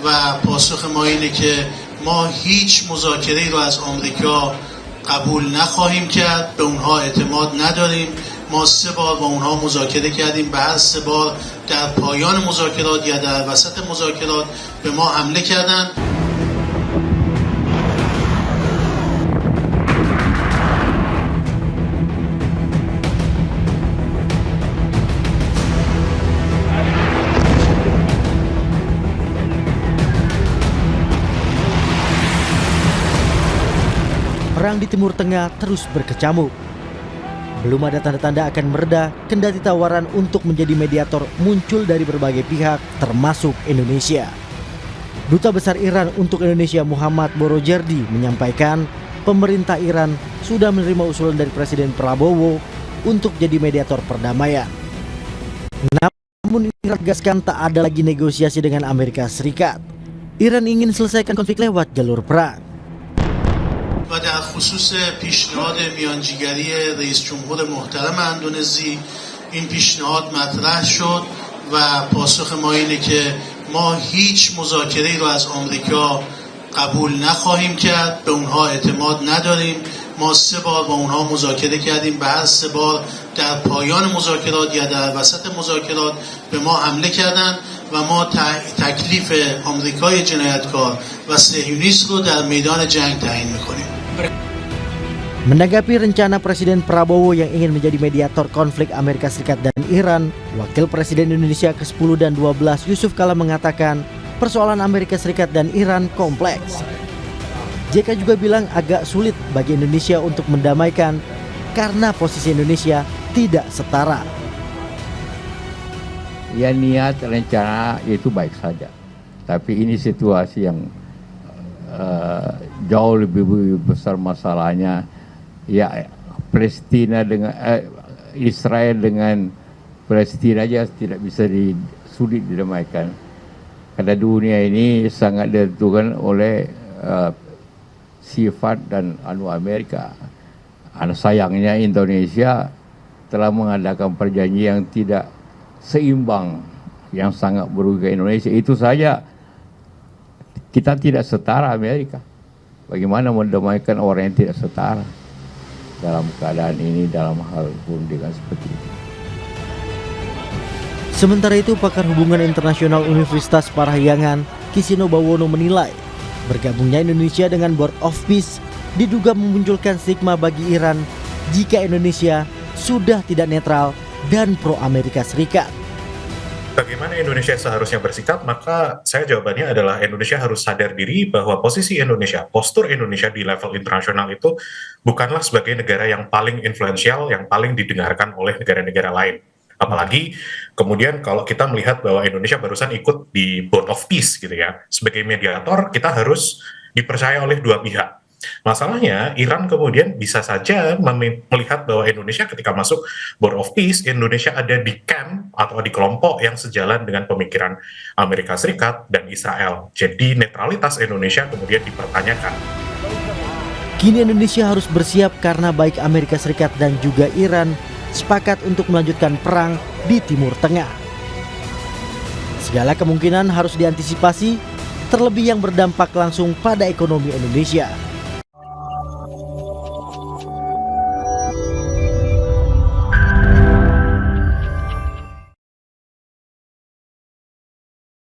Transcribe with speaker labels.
Speaker 1: و پاسخ ما اینه که ما هیچ مذاکره‌ای رو از آمریکا قبول نخواهیم کرد. به اونها اعتماد نداریم. ما 3 بار با اونها مذاکره کردیم. به هر 3 بار در پایان مذاکرات یا در وسط مذاکرات به ما حمله کردند.
Speaker 2: Perang di Timur Tengah terus berkecamuk. Belum ada tanda-tanda akan mereda, kendati tawaran untuk menjadi mediator muncul dari berbagai pihak, termasuk Indonesia. Duta Besar Iran untuk Indonesia Muhammad Borojerdi menyampaikan pemerintah Iran sudah menerima usulan dari Presiden Prabowo untuk jadi mediator perdamaian. Namun Iran tegaskan tak ada lagi negosiasi dengan Amerika Serikat. Iran ingin selesaikan konflik lewat jalur perang.
Speaker 1: و در خصوص پیشنهاد میانجیگری رئیس جمهور محترم اندونزی این پیشنهاد مطرح شد و پاسخ ما اینه که ما هیچ مذاکره‌ای رو از آمریکا قبول نخواهیم کرد. به اونها اعتماد نداریم. ما 3 بار با اونها مذاکره کردیم. به هر 3 بار در پایان مذاکرات یا در وسط مذاکرات به ما حمله کردند و ما تکلیف آمریکای جنایتکار و صهیونیست رو در میدان جنگ تعیین می‌کنیم.
Speaker 2: Menanggapi rencana Presiden Prabowo yang ingin menjadi mediator konflik Amerika Serikat dan Iran, Wakil Presiden Indonesia ke-10 dan 12 Yusuf Kala mengatakan persoalan Amerika Serikat dan Iran kompleks. JK juga bilang agak sulit bagi Indonesia untuk mendamaikan karena posisi Indonesia tidak setara.
Speaker 3: Ya, niat rencana itu baik saja, tapi ini situasi yang jauh lebih besar masalahnya. Ya, Palestina dengan Israel dengan Palestina aja tidak bisa sulit didamaikan. Karena dunia ini sangat ditentukan oleh sifat dan Amerika. Sayangnya Indonesia telah mengadakan perjanjian yang tidak seimbang, yang sangat merugikan Indonesia. Itu saja kita tidak setara Amerika. Bagaimana mendamaikan orang yang tidak setara dalam keadaan ini, dalam hal perundingan seperti ini.
Speaker 2: Sementara itu, pakar hubungan internasional Universitas Parahyangan, Kisino Bawono menilai bergabungnya Indonesia dengan Board of Peace diduga memunculkan stigma bagi Iran jika Indonesia sudah tidak netral dan pro Amerika Serikat.
Speaker 4: Bagaimana Indonesia seharusnya bersikap? Maka saya jawabannya adalah Indonesia harus sadar diri bahwa posisi Indonesia, postur Indonesia di level internasional itu bukanlah sebagai negara yang paling influensial, yang paling didengarkan oleh negara-negara lain. Apalagi kemudian kalau kita melihat bahwa Indonesia barusan ikut di Board of Peace gitu ya. Sebagai mediator kita harus dipercaya oleh 2 pihak. Masalahnya Iran kemudian bisa saja melihat bahwa Indonesia ketika masuk Board of Peace, Indonesia ada di camp atau di kelompok yang sejalan dengan pemikiran Amerika Serikat dan Israel. Jadi netralitas Indonesia kemudian dipertanyakan.
Speaker 2: Kini Indonesia harus bersiap karena baik Amerika Serikat dan juga Iran sepakat untuk melanjutkan perang di Timur Tengah. Segala kemungkinan harus diantisipasi, terlebih yang berdampak langsung pada ekonomi Indonesia.